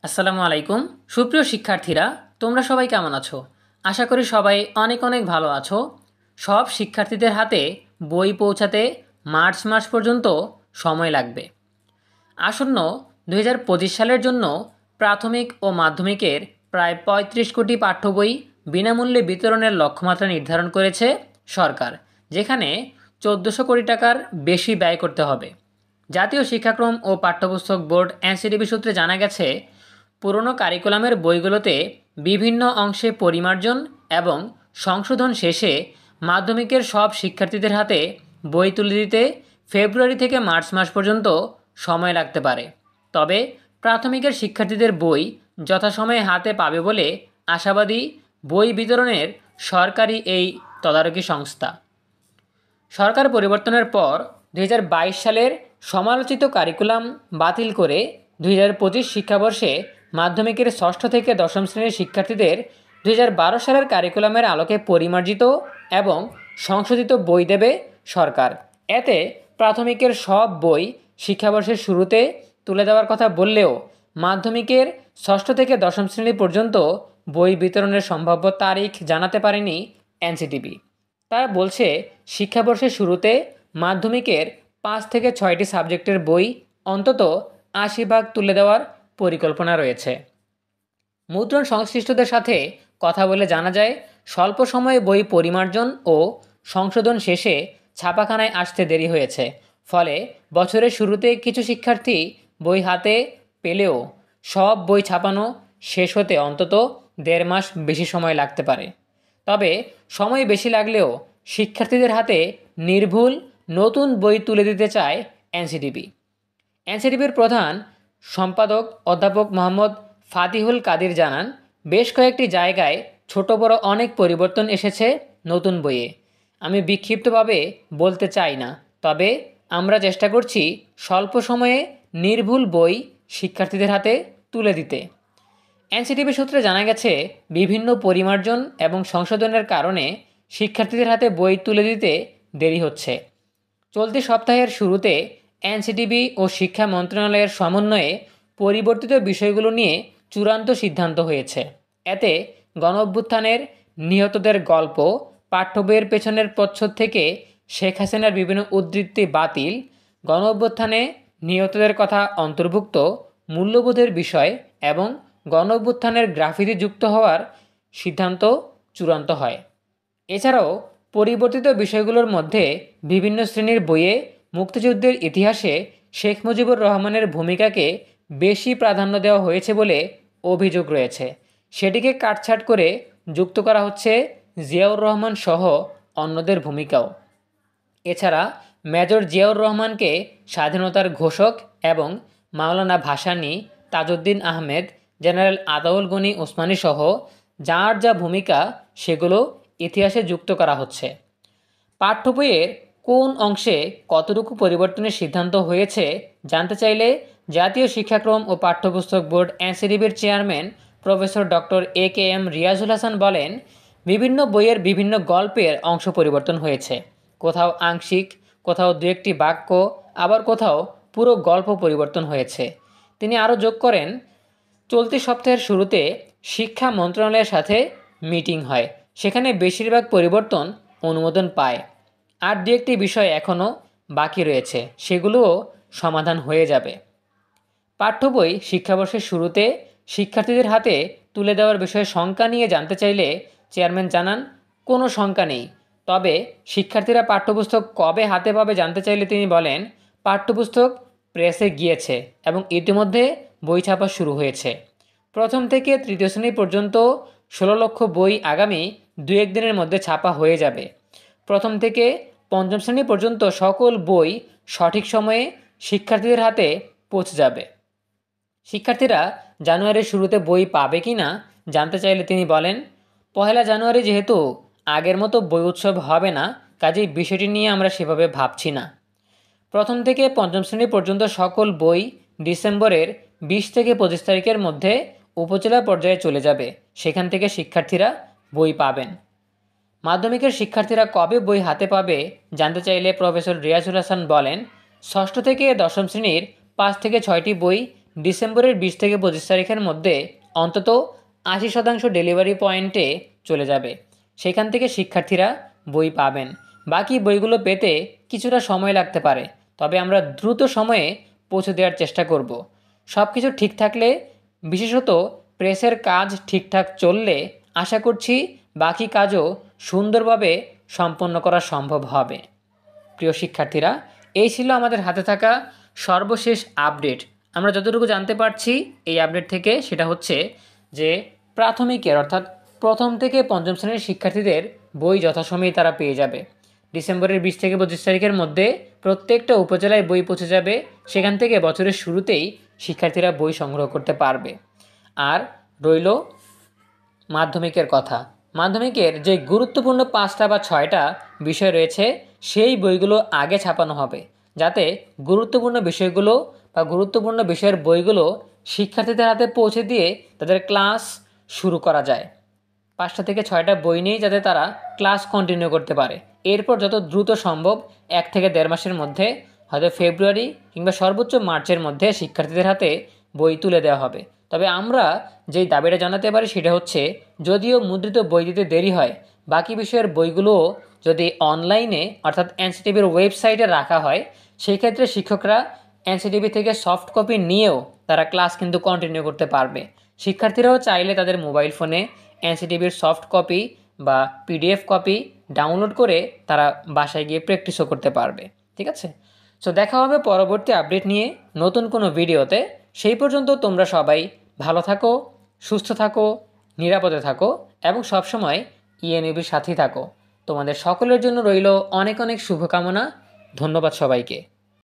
আসসালামু আলাইকুম। সুপ্রিয় শিক্ষার্থীরা, তোমরা সবাই কেমন আছো? আশা করি সবাই অনেক অনেক ভালো আছো। সব শিক্ষার্থীদের হাতে বই পৌঁছাতে মার্চ মাস পর্যন্ত সময় লাগবে। আসন্ন 2025 সালের জন্য প্রাথমিক ও মাধ্যমিকের প্রায় 35 কোটি পাঠ্য বই বিনামূল্যে বিতরণের লক্ষ্যমাত্রা নির্ধারণ করেছে সরকার, যেখানে 1400 কোটি টাকার বেশি ব্যয় করতে হবে। জাতীয় শিক্ষাক্রম ও পাঠ্যপুস্তক বোর্ড এনসিটিবি সূত্রে জানা গেছে, পুরনো কারিকুলামের বইগুলোতে বিভিন্ন অংশে পরিমার্জন এবং সংশোধন শেষে মাধ্যমিকের সব শিক্ষার্থীদের হাতে বই তুলে দিতে ফেব্রুয়ারি থেকে মার্চ মাস পর্যন্ত সময় লাগতে পারে। তবে প্রাথমিকের শিক্ষার্থীদের বই যথাসময়ে হাতে পাবে বলে আশাবাদী বই বিতরণের সরকারি এই তদারকি সংস্থা। সরকার পরিবর্তনের পর 2022 সালের সমালোচিত কারিকুলাম বাতিল করে 2025 শিক্ষাবর্ষে মাধ্যমিকের ষষ্ঠ থেকে দশম শ্রেণীর শিক্ষার্থীদের 2012 সালের কারিকুলামের আলোকে পরিমার্জিত এবং সংশোধিত বই দেবে সরকার। এতে প্রাথমিকের সব বই শিক্ষাবর্ষের শুরুতে তুলে দেওয়ার কথা বললেও মাধ্যমিকের ষষ্ঠ থেকে দশম শ্রেণী পর্যন্ত বই বিতরণের সম্ভাব্য তারিখ জানাতে পারেনি এনসিটিবি। তারা বলছে, শিক্ষাবর্ষের শুরুতে মাধ্যমিকের 5 থেকে 6টি সাবজেক্টের বই অন্তত 80 ভাগ তুলে দেওয়ার পরিকল্পনা রয়েছে। মুদ্রণ সংশ্লিষ্টদের সাথে কথা বলে জানা যায়, স্বল্প সময়ে বই পরিমার্জন ও সংশোধন শেষে ছাপাখানায় আসতে দেরি হয়েছে। ফলে বছরের শুরুতে কিছু শিক্ষার্থী বই হাতে পেলেও সব বই ছাপানো শেষ হতে অন্তত 1.5 মাস বেশি সময় লাগতে পারে। তবে সময় বেশি লাগলেও শিক্ষার্থীদের হাতে নির্ভুল নতুন বই তুলে দিতে চায় এনসিটিবি। এনসিটিবির প্রধান সম্পাদক অধ্যাপক মোহাম্মদ ফাতিহুল কাদির জানান, বেশ কয়েকটি জায়গায় ছোট বড় অনেক পরিবর্তন এসেছে নতুন বইয়ে। আমি বিক্ষিপ্তভাবে বলতে চাই না, তবে আমরা চেষ্টা করছি স্বল্প সময়ে নির্ভুল বই শিক্ষার্থীদের হাতে তুলে দিতে। এনসিটিবি সূত্রে জানা গেছে, বিভিন্ন পরিমার্জন এবং সংশোধনের কারণে শিক্ষার্থীদের হাতে বই তুলে দিতে দেরি হচ্ছে। চলতি সপ্তাহের শুরুতে এনসিটিবি ও শিক্ষা মন্ত্রণালয়ের সমন্বয়ে পরিবর্তিত বিষয়গুলো নিয়ে চূড়ান্ত সিদ্ধান্ত হয়েছে। এতে গণঅভ্যুত্থানের নিহতদের গল্প, পাঠ্য বইয়ের পেছনের প্রচ্ছদ থেকে শেখ হাসিনার বিভিন্ন উদ্ধৃতি বাতিল, গণঅভ্যুত্থানে নিহতদের কথা অন্তর্ভুক্ত, মূল্যবোধের বিষয় এবং গণঅভ্যুত্থানের গ্রাফিতি যুক্ত হওয়ার সিদ্ধান্ত চূড়ান্ত হয়। এছাড়াও পরিবর্তিত বিষয়গুলোর মধ্যে বিভিন্ন শ্রেণীর বইয়ে মুক্তিযুদ্ধের ইতিহাসে শেখ মুজিবুর রহমানের ভূমিকাকে বেশি প্রাধান্য দেওয়া হয়েছে বলে অভিযোগ রয়েছে। সেটিকে কাটছাঁট করে যুক্ত করা হচ্ছে জিয়াউর রহমান সহ অন্যদের ভূমিকাও। এছাড়া মেজর জিয়াউর রহমানকে স্বাধীনতার ঘোষক এবং মাওলানা ভাসানী, তাজউদ্দিন আহমেদ, জেনারেল আতাউল গনি ওসমানী সহ যার যা ভূমিকা সেগুলো ইতিহাসে যুক্ত করা হচ্ছে। পাঠ্য বইয়ের কোন অংশে কতটুকু পরিবর্তনের সিদ্ধান্ত হয়েছে জানতে চাইলে জাতীয় শিক্ষাক্রম ও পাঠ্যপুস্তক বোর্ড এনসিটিবির chairman professor doctor AKM Riazul Hasan বলেন, বিভিন্ন বইয়ের বিভিন্ন গল্পের অংশ পরিবর্তন হয়েছে। কোথাও আংশিক, কোথাও 2-1টি বাক্য, আবার কোথাও পুরো গল্প পরিবর্তন হয়েছে। তিনি আরও যোগ করেন, চলতি সপ্তাহের শুরুতে শিক্ষা মন্ত্রণালয়ের সাথে মিটিং হয়, সেখানে বেশিরভাগ পরিবর্তন অনুমোদন পায়। আর 2-1টি বিষয় এখনও বাকি রয়েছে, সেগুলোও সমাধান হয়ে যাবে। পাঠ্য বই শিক্ষাবর্ষের শুরুতে শিক্ষার্থীদের হাতে তুলে দেওয়ার বিষয়ে শঙ্কা নিয়ে জানতে চাইলে চেয়ারম্যান জানান, কোনো শঙ্কা নেই। তবে শিক্ষার্থীরা পাঠ্যপুস্তক কবে হাতে পাবে জানতে চাইলে তিনি বলেন, পাঠ্যপুস্তক প্রেসে গিয়েছে এবং ইতিমধ্যে বই ছাপা শুরু হয়েছে। প্রথম থেকে তৃতীয় শ্রেণী পর্যন্ত 16 লক্ষ বই আগামী 2-1 দিনের মধ্যে ছাপা হয়ে যাবে। প্রথম থেকে পঞ্চম শ্রেণী পর্যন্ত সকল বই সঠিক সময়ে শিক্ষার্থীদের হাতে পৌঁছে যাবে। শিক্ষার্থীরা জানুয়ারির শুরুতে বই পাবে কি না জানতে চাইলে তিনি বলেন, 1 জানুয়ারি যেহেতু আগের মতো বই উৎসব হবে না, কাজেই বিষয়টি নিয়ে আমরা সেভাবে ভাবছি না। প্রথম থেকে পঞ্চম শ্রেণী পর্যন্ত সকল বই ডিসেম্বরের 20 থেকে 25 তারিখের মধ্যে উপজেলা পর্যায়ে চলে যাবে, সেখান থেকে শিক্ষার্থীরা বই পাবেন। মাধ্যমিকের শিক্ষার্থীরা কবে বই হাতে পাবে জানতে চাইলে প্রফেসর রিয়াজুল হাসান বলেন, ষষ্ঠ থেকে দশম শ্রেণীর 5 থেকে 6টি বই ডিসেম্বরের 20 থেকে 25 তারিখের মধ্যে অন্তত 80% ডেলিভারি পয়েন্টে চলে যাবে। সেখান থেকে শিক্ষার্থীরা বই পাবেন। বাকি বইগুলো পেতে কিছুটা সময় লাগতে পারে, তবে আমরা দ্রুত সময়ে পৌঁছে দেওয়ার চেষ্টা করব। সব কিছু ঠিক থাকলে, বিশেষত প্রেসের কাজ ঠিকঠাক চললে আশা করছি বাকি কাজও সুন্দরভাবে সম্পন্ন করা সম্ভব হবে। প্রিয় শিক্ষার্থীরা, এই ছিল আমাদের হাতে থাকা সর্বশেষ আপডেট। আমরা যতটুকু জানতে পারছি এই আপডেট থেকে সেটা হচ্ছে যে প্রাথমিকের অর্থাৎ প্রথম থেকে পঞ্চম শ্রেণীর শিক্ষার্থীদের বই যথাসময়ে তারা পেয়ে যাবে। ডিসেম্বরের 20 থেকে 25 তারিখের মধ্যে প্রত্যেকটা উপজেলায় বই পৌঁছে যাবে। সেখান থেকে বছরের শুরুতেই শিক্ষার্থীরা বই সংগ্রহ করতে পারবে। আর রইল মাধ্যমিকের কথা। মাধ্যমিকের যে গুরুত্বপূর্ণ 5টা বা 6টা বিষয় রয়েছে সেই বইগুলো আগে ছাপানো হবে, যাতে গুরুত্বপূর্ণ বিষয়গুলো বা গুরুত্বপূর্ণ বিষয়ের বইগুলো শিক্ষার্থীদের হাতে পৌঁছে দিয়ে তাদের ক্লাস শুরু করা যায়। 5টা থেকে 6টা বই নিয়েই যাতে তারা ক্লাস কন্টিনিউ করতে পারে। এরপর যত দ্রুত সম্ভব 1 থেকে 1.5 মাসের মধ্যে, হয়তো ফেব্রুয়ারি কিংবা সর্বোচ্চ মার্চের মধ্যে শিক্ষার্থীদের হাতে বই তুলে দেওয়া হবে। তবে আমরা যেই দাবিটা জানাতে পারি সেটা হচ্ছে, যদিও মুদ্রিত বই দিতে দেরি হয়, বাকি বিষয়ের বইগুলোও যদি অনলাইনে অর্থাৎ এনসিটিভির ওয়েবসাইটে রাখা হয়, সেই ক্ষেত্রে শিক্ষকরা এনসিটিভি থেকে সফট কপি নিয়েও তারা ক্লাস কিন্তু কন্টিনিউ করতে পারবে। শিক্ষার্থীরাও চাইলে তাদের মোবাইল ফোনে এনসিটিভির সফট কপি বা পিডিএফ কপি ডাউনলোড করে তারা বাসায় গিয়ে প্র্যাকটিসও করতে পারবে। ঠিক আছে? সো দেখা হবে পরবর্তী আপডেট নিয়ে নতুন কোনো ভিডিওতে। সেই পর্যন্ত তোমরা সবাই ভালো থাকো, সুস্থ থাকো, নিরাপদে থাকো এবং সবসময় ইএনইবির সাথেই থাকো। তোমাদের সকলের জন্য রইল অনেক অনেক শুভকামনা। ধন্যবাদ সবাইকে।